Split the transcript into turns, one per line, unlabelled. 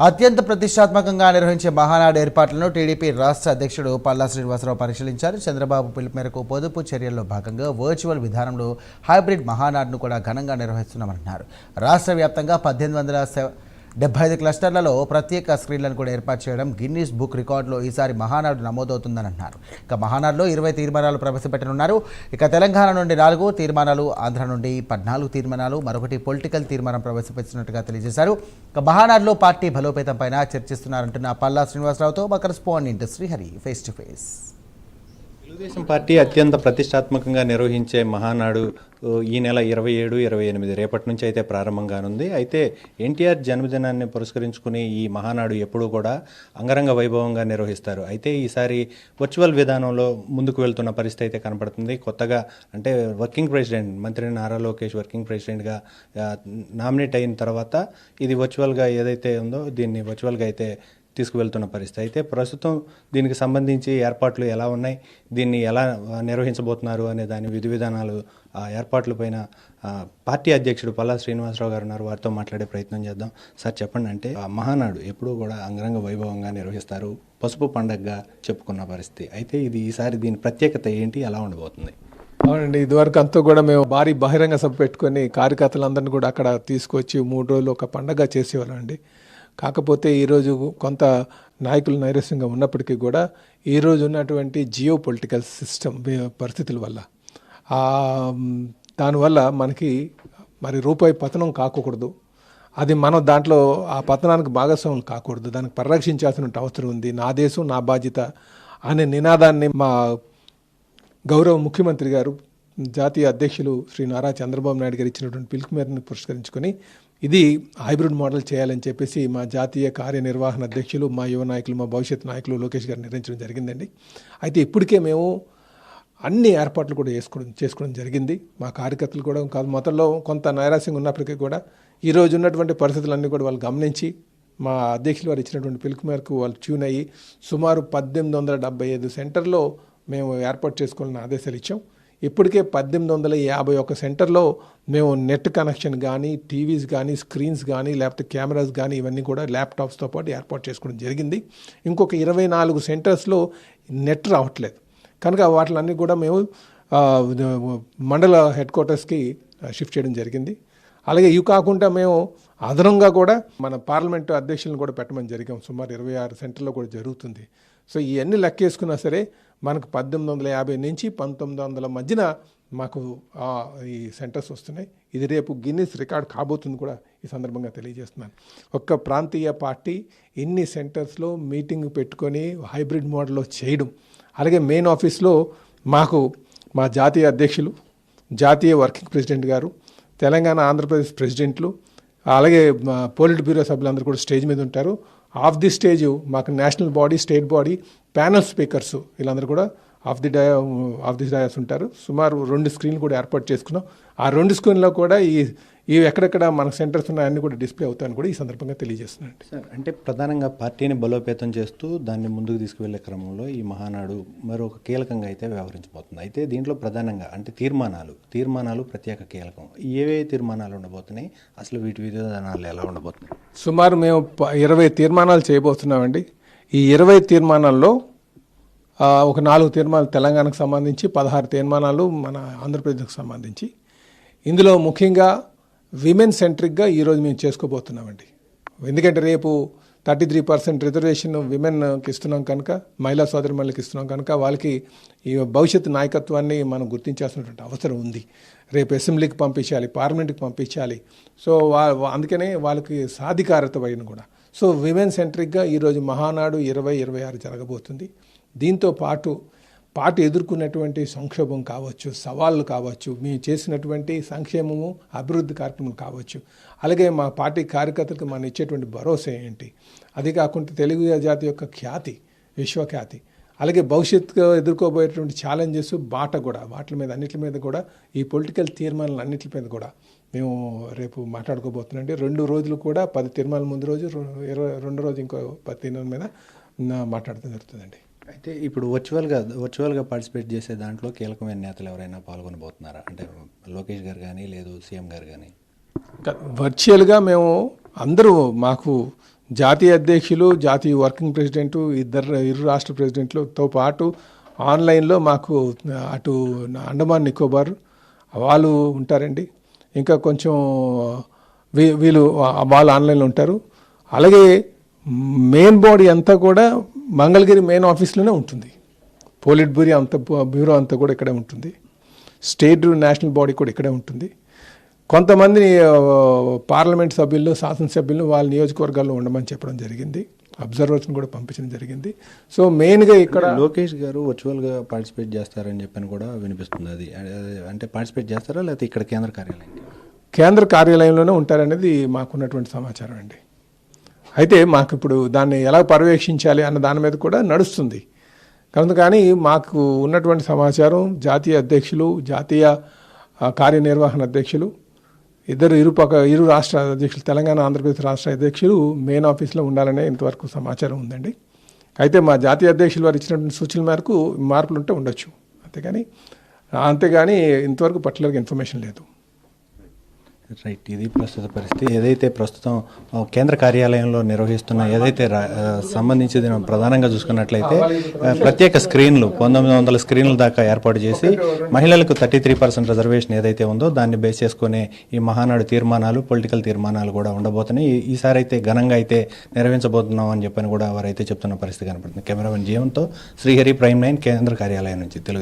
అత్యంత ప్రతిష్టాత్మకంగా నిర్వహించే మహానాడు ఏర్పాట్లను టీడీపీ రాష్ట్ర అధ్యక్షుడు పల్లా శ్రీనివాసరావు పరిశీలించారు. చంద్రబాబు పిలుపు మేరకు పొదుపు చర్యల్లో భాగంగా వర్చువల్ విధానంలో హైబ్రిడ్ మహానాడును కూడా ఘనంగా నిర్వహిస్తున్నామన్నారు. రాష్ట్ర వ్యాప్తంగా 1875 క్లస్టర్లలో ప్రత్యేక స్క్రీన్లను కూడా ఏర్పాటు చేయడం గిన్నీస్ బుక్ రికార్డులో ఈసారి మహానాడు నమోదవుతుందని అన్నారు. ఇక మహానాడులో 20 తీర్మానాలు ప్రవేశపెట్టనున్నారు. ఇక తెలంగాణ నుండి 4 తీర్మానాలు, ఆంధ్ర నుండి 14 తీర్మానాలు, మరొకటి పొలిటికల్ తీర్మానం ప్రవేశపెట్టినట్టుగా తెలియజేశారు. ఇక మహానాడులో పార్టీ బలోపేతం పైన చర్చిస్తున్నారంటున్న పల్లా శ్రీనివాసరావుతో మా correspondent Srihari face to face.
Telugu Desam party అత్యంత ప్రతిష్టాత్మకంగా నిర్వహించే మహానాడు ఈ నెల 27, 28 రేపటి నుంచి అయితే ప్రారంభం కానుంది. అయితే ఎన్టీఆర్ జన్మదినాన్ని పురస్కరించుకుని ఈ మహానాడు ఎప్పుడూ కూడా అంగరంగ వైభవంగా నిర్వహిస్తారు. అయితే ఈసారి వర్చువల్ విధానంలో ముందుకు వెళ్తున్న పరిస్థితి అయితే కనపడుతుంది. కొత్తగా అంటే వర్కింగ్ ప్రెసిడెంట్ మంత్రి నారా లోకేష్ వర్కింగ్ ప్రెసిడెంట్గా నామినేట్ అయిన తర్వాత ఇది వర్చువల్గా ఏదైతే ఉందో దీన్ని వర్చువల్గా అయితే తీసుకువెళ్తున్న పరిస్థితి. అయితే ప్రస్తుతం దీనికి సంబంధించి ఏర్పాట్లు ఎలా ఉన్నాయి, దీన్ని ఎలా నిర్వహించబోతున్నారు అనే దాని విధి విధానాలు ఆ ఏర్పాట్లపైన పార్టీ అధ్యక్షుడు పల్లా శ్రీనివాసరావు గారు ఉన్నారు. వారితో మాట్లాడే ప్రయత్నం చేద్దాం. సార్ చెప్పండి, అంటే మహానాడు ఎప్పుడూ కూడా అంగరంగ వైభవంగా నిర్వహిస్తారు, పసుపు పండగగా చెప్పుకున్న పరిస్థితి. అయితే ఇది ఈసారి దీని ప్రత్యేకత ఏంటి, ఎలా ఉండబోతుంది?
అవునండి, ఇదివరకు అంతా కూడా మేము భారీ బహిరంగ సభ పెట్టుకొని కార్యకర్తలందరినీ కూడా అక్కడ తీసుకొచ్చి 3 రోజులు ఒక పండగ చేసేవాళ్ళం అండి. కాకపోతే ఈరోజు కొంత నాయకులు నైరస్యంగా ఉన్నప్పటికీ కూడా ఈరోజు ఉన్నటువంటి జియో పొలిటికల్ సిస్టమ్ పరిస్థితుల వల్ల దానివల్ల మనకి మరి రూపాయి పతనం కాకూడదు, అది మనం దాంట్లో ఆ పతనానికి భాగస్వాములు కాకూడదు, దానికి పరిరక్షించాల్సిన అవసరం ఉంది. నా దేశం నా బాధ్యత అనే నినాదాన్ని మా గౌరవ ముఖ్యమంత్రి గారు జాతీయ అధ్యక్షులు శ్రీ నారా చంద్రబాబు నాయుడు గారు ఇచ్చినటువంటి పిలుపు మేరకు పురస్కరించుకొని ఇది హైబ్రిడ్ మోడల్ చేయాలని చెప్పేసి మా జాతీయ కార్యనిర్వహణ అధ్యక్షులు, మా యువ నాయకులు, మా భవిష్యత్ నాయకులు లోకేష్ గారు నిర్ణయించడం జరిగిందండి. అయితే ఇప్పటికే మేము అన్ని ఏర్పాట్లు కూడా చేసుకోవడం జరిగింది. మా కార్యకర్తలు కూడా కాదు, మొదట్లో కొంత నైరాశ్యంగా ఉన్నప్పటికీ కూడా ఈరోజు ఉన్నటువంటి పరిస్థితులన్నీ కూడా వాళ్ళు గమనించి మా అధ్యక్షులు వారు ఇచ్చినటువంటి పిలుపు మేరకు వాళ్ళు ట్యూన్ అయ్యి సుమారు 1875 సెంటర్లో మేము ఏర్పాటు చేసుకోవాలని ఆదేశాలు ఇచ్చాం. ఇప్పటికే 1851 సెంటర్లో మేము నెట్ కనెక్షన్ కానీ, టీవీస్ కానీ, స్క్రీన్స్ కానీ, లేకపోతే కెమెరాస్ కానీ ఇవన్నీ కూడా ల్యాప్టాప్స్తో పాటు ఏర్పాటు చేసుకోవడం జరిగింది. ఇంకొక 24 సెంటర్స్లో నెట్ రావట్లేదు కనుక వాటిలన్నీ కూడా మేము మండల హెడ్ క్వార్టర్స్కి షిఫ్ట్ చేయడం జరిగింది. అలాగే ఇవి కాకుండా మేము అదనంగా కూడా మన పార్లమెంటు అధ్యక్షులను కూడా పెట్టమని జరిగాం. సుమారు 26 సెంటర్లో కూడా జరుగుతుంది. సో ఇవన్నీ లెక్కేసుకున్నా సరే మనకు 1850 నుంచి 1900 మధ్యన మాకు ఈ సెంటర్స్ వస్తున్నాయి. ఇది రేపు గిన్నీస్ రికార్డ్ కాబోతుంది కూడా ఈ సందర్భంగా తెలియజేస్తున్నాను. ఒక్క ప్రాంతీయ పార్టీ ఇన్ని సెంటర్స్లో మీటింగ్ పెట్టుకొని హైబ్రిడ్ మోడల్లో చేయడం, అలాగే మెయిన్ ఆఫీస్లో మాకు మా జాతీయ అధ్యక్షులు, జాతీయ వర్కింగ్ ప్రెసిడెంట్ గారు, తెలంగాణ ఆంధ్రప్రదేశ్ ప్రెసిడెంట్లు, అలాగే పోలిట్ బ్యూరో సభ్యులందరూ కూడా స్టేజ్ మీద ఉంటారు. ఆఫ్ ది స్టేజ్ మాకు national body, state body, panel speakers వీళ్ళందరూ కూడా ఆఫ్ ది డయాస్ ఉంటారు. సుమారు 2 స్క్రీన్లు కూడా ఏర్పాటు చేసుకున్నాం. ఆ 2 స్క్రీన్లో కూడా ఈ ఎక్కడెక్కడ మన సెంటర్స్ ఉన్నాయన్నీ కూడా డిస్ప్లే అవుతాయని కూడా ఈ సందర్భంగా తెలియజేస్తున్నాను.
సార్, అంటే ప్రధానంగా పార్టీని బలోపేతం చేస్తూ దాన్ని ముందుకు తీసుకువెళ్లే క్రమంలో ఈ మహానాడు మరొక కీలకంగా అయితే వ్యవహరించబోతుంది. అయితే దీంట్లో ప్రధానంగా అంటే తీర్మానాలు ప్రత్యేక కీలకం. ఏవే తీర్మానాలు ఉండబోతున్నాయి, అసలు వీటి విధానాలు ఎలా ఉండబోతున్నాయి?
సుమారు మేము 20 తీర్మానాలు చేయబోతున్నామండి. ఈ 20 తీర్మానాల్లో ఒక 4 తీర్మానాలు తెలంగాణకు సంబంధించి, 16 తీర్మానాలు మన ఆంధ్రప్రదేశ్కి సంబంధించి. ఇందులో ముఖ్యంగా విమెన్ సెంట్రిక్గా ఈరోజు మేము చేసుకోబోతున్నామండి. ఎందుకంటే రేపు 33% రిజర్వేషన్ విమెన్కి ఇస్తున్నాం కనుక, మహిళా సోదరిమణులకి ఇస్తున్నాం కనుక వాళ్ళకి ఈ భవిష్యత్ నాయకత్వాన్ని మనం గుర్తించాల్సినటువంటి అవసరం ఉంది. రేపు అసెంబ్లీకి పంపించాలి, పార్లమెంట్కి పంపించాలి. సో అందుకనే వాళ్ళకి సాధికారత పైన కూడా. సో విమెన్ సెంట్రిక్గా ఈరోజు మహానాడు 2026 జరగబోతుంది. దీంతో పార్టీ ఎదుర్కొన్నటువంటి సంక్షోభం కావచ్చు, సవాళ్ళు కావచ్చు, మేము చేసినటువంటి సంక్షేమము అభివృద్ధి కార్యక్రమం కావచ్చు, అలాగే మా పార్టీ కార్యకర్తలకు మనం ఇచ్చేటువంటి భరోసా ఏంటి, అది కాకుండా తెలుగు జాతి యొక్క ఖ్యాతి, విశ్వఖ్యాతి, అలాగే భవిష్యత్తులో ఎదుర్కోబోయేటువంటి ఛాలెంజెస్ వాటి మీద అన్నిటి మీద కూడా ఈ పొలిటికల్ తీర్మానాలు అన్నిటి మీద కూడా మేము రేపు మాట్లాడుకోబోతున్నాండి. 2 రోజులు కూడా 10 తీర్మానాల ముందు రోజు, 22 రోజు ఇంకో 10 తీర్మానాల మీద మాట్లాడటం జరుగుతుందండి.
అయితే ఇప్పుడు వర్చువల్గా పార్టిసిపేట్ చేసే దాంట్లో కీలకమైన నేతలు ఎవరైనా పాల్గొనబోతున్నారా? అంటే లోకేష్ గారు కానీ, లేదు సీఎం గారు కానీ?
వర్చువల్గా మేము అందరూ మాకు జాతీయ అధ్యక్షులు, జాతీయ వర్కింగ్ ప్రెసిడెంటు, ఇరు రాష్ట్ర ప్రెసిడెంట్లతో పాటు ఆన్లైన్లో మాకు అటు అండమాన్ నికోబార్ వాళ్ళు ఉంటారండి. ఇంకా కొంచెం వీళ్ళు వాళ్ళు ఆన్లైన్లో ఉంటారు. అలాగే మెయిన్ బాడీ అంతా కూడా మంగళగిరి మెయిన్ ఆఫీస్లోనే ఉంటుంది. పోలిట్ బ్యూరో అంతా కూడా ఇక్కడే ఉంటుంది. స్టేట్ నేషనల్ బాడీ కూడా ఇక్కడే ఉంటుంది. కొంతమంది పార్లమెంట్ సభ్యులు, శాసనసభ్యులు వాళ్ళ నియోజకవర్గాల్లో ఉండమని చెప్పడం జరిగింది. అబ్జర్వర్స్ని కూడా పంపించడం జరిగింది. సో మెయిన్గా ఇక్కడ
లోకేష్ గారు వర్చువల్గా పార్టిసిపేట్ చేస్తారని చెప్పని కూడా వినిపిస్తుంది. అది అంటే పార్టిసిపేట్ చేస్తారా లేకపోతే ఇక్కడ కేంద్ర కార్యాలయంలోనే ఉంటారనేది మాకున్నటువంటి సమాచారం అండి. అయితే మాకు ఇప్పుడు దాన్ని ఎలా పర్యవేక్షించాలి అన్న దాని మీద కూడా నడుస్తుంది. కానీ మాకు ఉన్నటువంటి సమాచారం జాతీయ అధ్యక్షులు, జాతీయ కార్యనిర్వహణ అధ్యక్షులు ఇరు రాష్ట్ర అధ్యక్షులు, తెలంగాణ ఆంధ్రప్రదేశ్ రాష్ట్ర అధ్యక్షులు మెయిన్ ఆఫీస్లో ఉండాలనే ఇంతవరకు సమాచారం ఉందండి. అయితే మా జాతీయ అధ్యక్షులు వారు ఇచ్చినటువంటి సూచనల మేరకు మార్పులు ఉంటే ఉండొచ్చు. అంతేగాని ఇంతవరకు పర్టికులర్గా ఇన్ఫర్మేషన్ లేదు. రైట్, ఇది ప్రస్తుత పరిస్థితి. ఏదైతే ప్రస్తుతం కేంద్ర కార్యాలయంలో నిర్వహిస్తున్న ఏదైతే సంబంధించి ప్రధానంగా చూసుకున్నట్లయితే ప్రత్యేక స్క్రీన్లు 1900 స్క్రీన్ల దాకా ఏర్పాటు చేసి మహిళలకు 33% రిజర్వేషన్ ఏదైతే ఉందో దాన్ని బేస్ చేసుకునే ఈ మహానాడు తీర్మానాలు, పొలిటికల్ తీర్మానాలు కూడా ఉండబోతున్నాయి. ఈసారి అయితే ఘనంగా అయితే నిర్వహించబోతున్నాం అని చెప్పని కూడా వారైతే చెప్తున్న పరిస్థితి కనపడుతుంది. కెమెరామెన్ జీవంతో శ్రీహరి, ప్రైమ్ 9 కేంద్ర కార్యాలయం నుంచి తెలుగు.